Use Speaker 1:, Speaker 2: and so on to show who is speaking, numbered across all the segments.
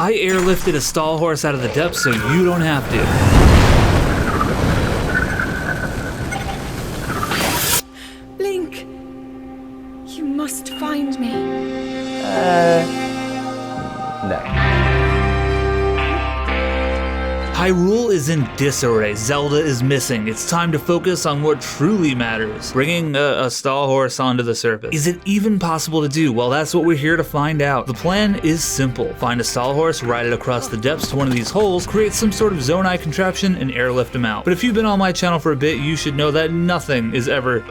Speaker 1: I airlifted a Stalhorse out of the depths so you don't have to.
Speaker 2: Blink! You must find me.
Speaker 3: No.
Speaker 1: Hyrule is in disarray. Zelda is missing. It's time to focus on what truly matters. Bringing a Stalhorse onto the surface. Is it even possible to do? Well, that's what we're here to find out. The plan is simple. Find a Stalhorse, ride it across the depths to one of these holes, create some sort of Zonai contraption, and airlift him out. But if you've been on my channel for a bit, you should know that nothing is ever...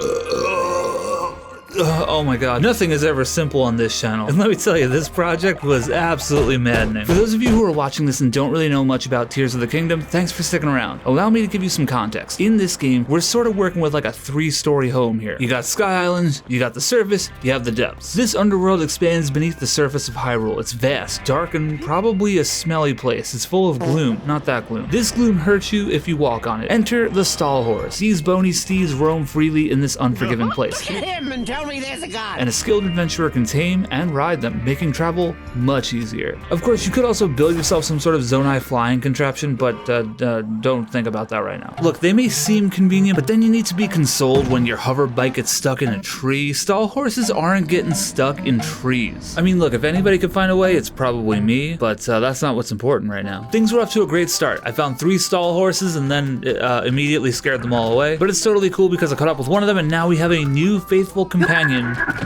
Speaker 1: oh my god, nothing is ever simple on this channel. And let me tell you, this project was absolutely maddening. For those of you who are watching this and don't really know much about Tears of the Kingdom, thanks for sticking around. Allow me to give you some context. In this game, we're sort of working with like a 3-story home here. You got Sky Islands, you got the surface, you have the depths. This underworld expands beneath the surface of Hyrule. It's vast, dark, and probably a smelly place. It's full of gloom, not that gloom. This gloom hurts you if you walk on it. Enter the Stalhorse. These bony steeds roam freely in this unforgiving place.
Speaker 4: Look at him and tell me there's a god.
Speaker 1: And a skilled adventurer can tame and ride them, making travel much easier. Of course, you could also build yourself some sort of Zonai flying contraption, but don't think about that right now. Look, they may seem convenient, but then you need to be consoled when your hover bike gets stuck in a tree. Stalhorses aren't getting stuck in trees. I mean, look, if anybody could find a way, it's probably me, but that's not what's important right now. Things were off to a great start. I found 3 Stalhorses and then immediately scared them all away, but it's totally cool because I caught up with one of them and now we have a new faithful companion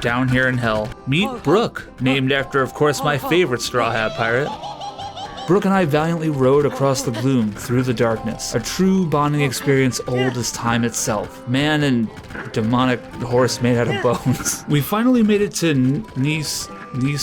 Speaker 1: down here in hell. Meet Brooke, named after, of course, my favorite Straw Hat Pirate. Brooke and I valiantly rode across the gloom through the darkness, a true bonding experience old as time itself. Man and demonic horse made out of bones. We finally made it to We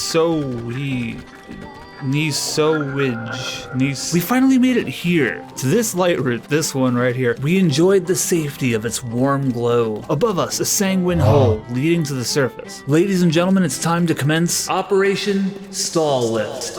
Speaker 1: finally made it here, to this light route, this one right here. We enjoyed the safety of its warm glow. Above us, a sanguine hole leading to the surface. Ladies and gentlemen, it's time to commence Operation Stal-Lift.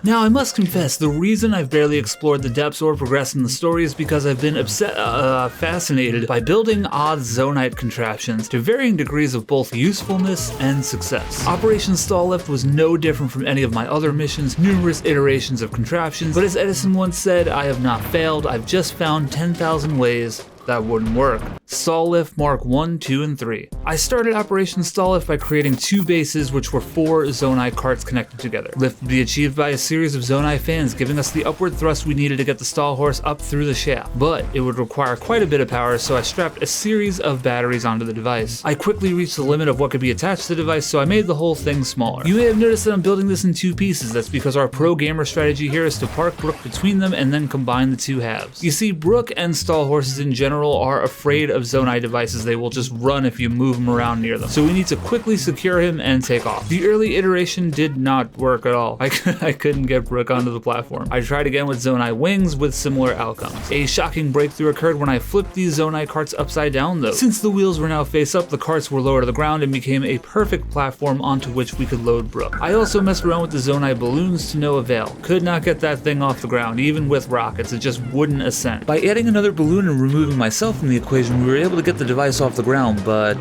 Speaker 1: Now, I must confess, the reason I've barely explored the depths or progressed in the story is because I've been fascinated by building odd Zonite contraptions to varying degrees of both usefulness and success. Operation Stal-Lift was no different from any of my other missions, numerous iterations of contraptions, but as Edison once said, I have not failed, I've just found 10,000 ways that wouldn't work. Stal-Lift Mark I, II, and III. I started Operation Stal-Lift by creating 2 bases which were 4 Zonai carts connected together. Lift would be achieved by a series of Zonai fans giving us the upward thrust we needed to get the Stalhorse up through the shaft. But it would require quite a bit of power, so I strapped a series of batteries onto the device. I quickly reached the limit of what could be attached to the device, so I made the whole thing smaller. You may have noticed that I'm building this in 2 pieces. That's because our pro gamer strategy here is to park Brooke between them and then combine the 2 halves. You see, Brooke and Stalhorses in general are afraid of Zonai devices. They will just run if you move them around near them. So we need to quickly secure him and take off. The early iteration did not work at all. I couldn't get Brooke onto the platform. I tried again with Zonai wings with similar outcomes. A shocking breakthrough occurred when I flipped these Zonai carts upside down though. Since the wheels were now face up, the carts were lower to the ground and became a perfect platform onto which we could load Brooke. I also messed around with the Zonai balloons to no avail. Could not get that thing off the ground, even with rockets. It just wouldn't ascend. By adding another balloon and removing myself from the equation, we were able to get the device off the ground, but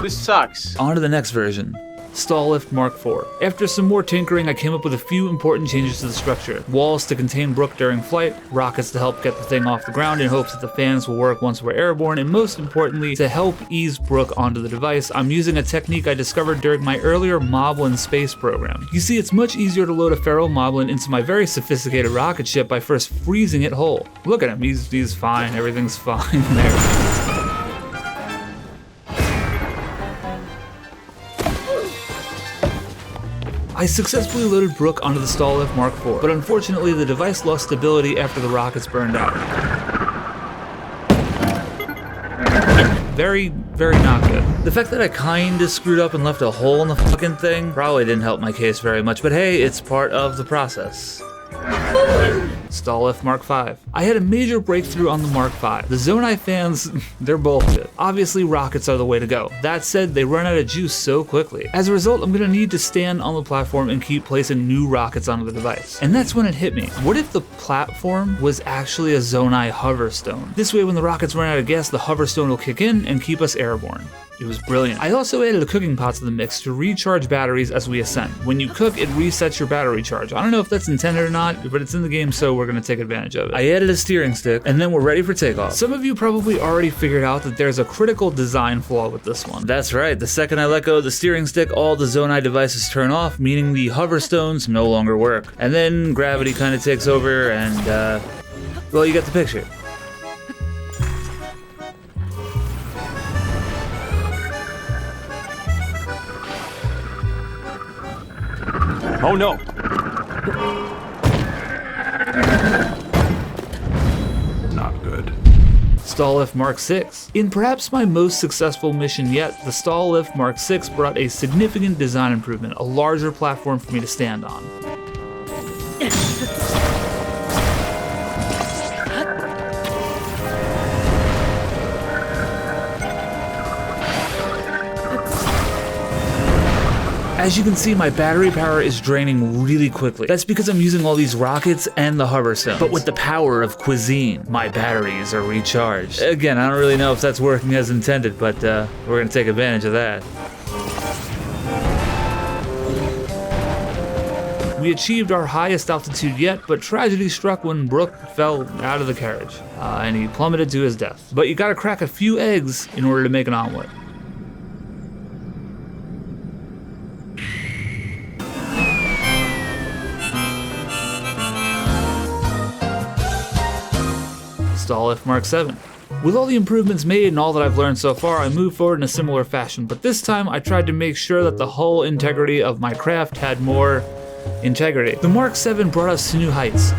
Speaker 3: This sucks.
Speaker 1: on to the next version. Stal-Lift Mark IV. After some more tinkering, I came up with a few important changes to the structure. Walls to contain Brooke during flight, rockets to help get the thing off the ground in hopes that the fans will work once we're airborne, and most importantly, to help ease Brooke onto the device, I'm using a technique I discovered during my earlier Moblin space program. You see, it's much easier to load a feral Moblin into my very sophisticated rocket ship by first freezing it whole. Look at him, he's fine, everything's fine there. I successfully loaded Brooke onto the Stal-Lift Mark IV, but unfortunately the device lost stability after the rockets burned out. Very not good. The fact that I kinda screwed up and left a hole in the fucking thing probably didn't help my case very much, but hey, it's part of the process. Stal-Lift Mark V. I had a major breakthrough on the Mark V. The Zonai fans, they're bullshit. Obviously, rockets are the way to go. That said, they run out of juice so quickly. As a result, I'm gonna need to stand on the platform and keep placing new rockets onto the device. And that's when it hit me. What if the platform was actually a Zonai hoverstone? This way, when the rockets run out of gas, the hoverstone will kick in and keep us airborne. It was brilliant. I also added a cooking pot to the mix to recharge batteries as we ascend. When you cook, it resets your battery charge. I don't know if that's intended or not, but it's in the game, so we're gonna take advantage of it. I added a steering stick, and then we're ready for takeoff. Some of you probably already figured out that there's a critical design flaw with this one. That's right, the second I let go of the steering stick, all the Zonai devices turn off, meaning the hover stones no longer work. And then gravity kind of takes over, and well, you get the picture.
Speaker 5: Oh no! Not good.
Speaker 1: Stal-Lift MK VI. In perhaps my most successful mission yet, the Stal-Lift MK VI brought a significant design improvement, a larger platform for me to stand on. As you can see, my battery power is draining really quickly. That's because I'm using all these rockets and the hover stones. But with the power of cuisine, my batteries are recharged. Again, I don't really know if that's working as intended, but we're gonna take advantage of that. We achieved our highest altitude yet, but tragedy struck when Brooke fell out of the carriage, and he plummeted to his death. But you gotta crack a few eggs in order to make an omelet. Stal-Lift MK VII. With all the improvements made and all that I've learned so far, I moved forward in a similar fashion, but this time I tried to make sure that the whole integrity of my craft had more integrity. The MK VII brought us to new heights.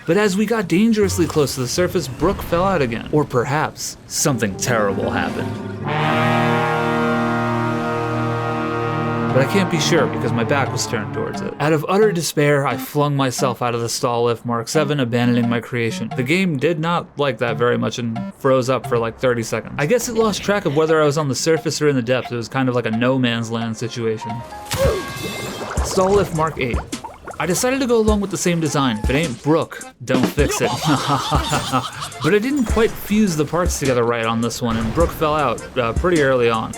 Speaker 1: But as we got dangerously close to the surface, Brooke fell out again. Or perhaps something terrible happened. But I can't be sure because my back was turned towards it. Out of utter despair, I flung myself out of the Stal-Lift MK VII, abandoning my creation. The game did not like that very much and froze up for like 30 seconds. I guess it lost track of whether I was on the surface or in the depths. It was kind of like a no man's land situation. Stal-Lift MK VIII. I decided to go along with the same design. If it ain't Brooke, don't fix it. But I didn't quite fuse the parts together right on this one, and Brooke fell out pretty early on.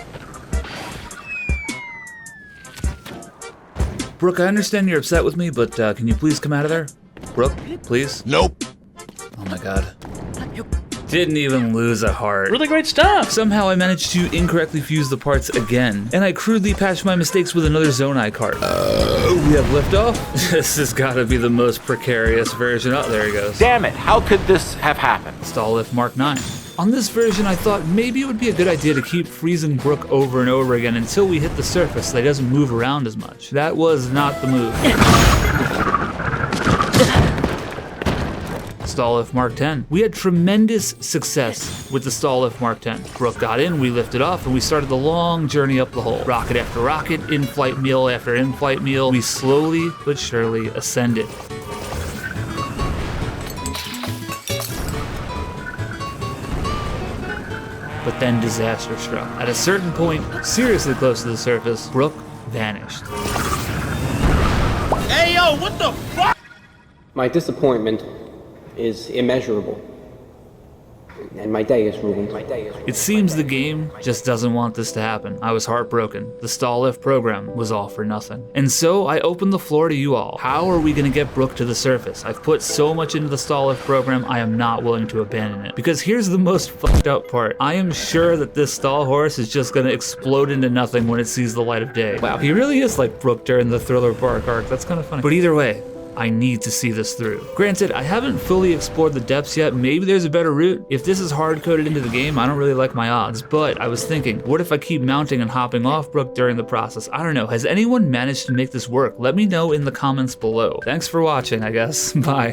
Speaker 1: Brooke, I understand you're upset with me, but can you please come out of there? Brooke, please?
Speaker 5: Nope.
Speaker 1: Oh my god. Didn't even lose a heart.
Speaker 6: Really great stuff!
Speaker 1: Somehow I managed to incorrectly fuse the parts again, and I crudely patched my mistakes with another Zonai cart. We have liftoff? This has gotta be the most precarious version. Oh, there he goes.
Speaker 3: Damn it, how could this have happened?
Speaker 1: Stal-Lift MK IX. On this version, I thought maybe it would be a good idea to keep freezing Brooke over and over again until we hit the surface so that he doesn't move around as much. That was not the move. Stal-Lift MK X. We had tremendous success with the Stal-Lift MK X. Brooke got in, we lifted off, and we started the long journey up the hole. Rocket after rocket, in-flight meal after in-flight meal, we slowly but surely ascended. But then disaster struck. At a certain point, seriously close to the surface, Brooke vanished.
Speaker 5: Hey yo, what the fuck?
Speaker 7: My disappointment is immeasurable, and my day is ruined.
Speaker 1: It seems the game just doesn't want this to happen. I was heartbroken. The Stal-Lift program was all for nothing. And so I opened the floor to you all. How are we gonna get Brooke to the surface? I've put so much into the Stal-Lift program, I am not willing to abandon it. Because here's the most fucked up part. I am sure that this Stalhorse is just gonna explode into nothing when it sees the light of day. Wow, he really is like Brooke during the Thriller Bark arc. That's kind of funny. But either way, I need to see this through. Granted, I haven't fully explored the depths yet. Maybe there's a better route. If this is hard-coded into the game, I don't really like my odds. But I was thinking, what if I keep mounting and hopping off Brooke during the process? I don't know. Has anyone managed to make this work? Let me know in the comments below. Thanks for watching, I guess. Bye.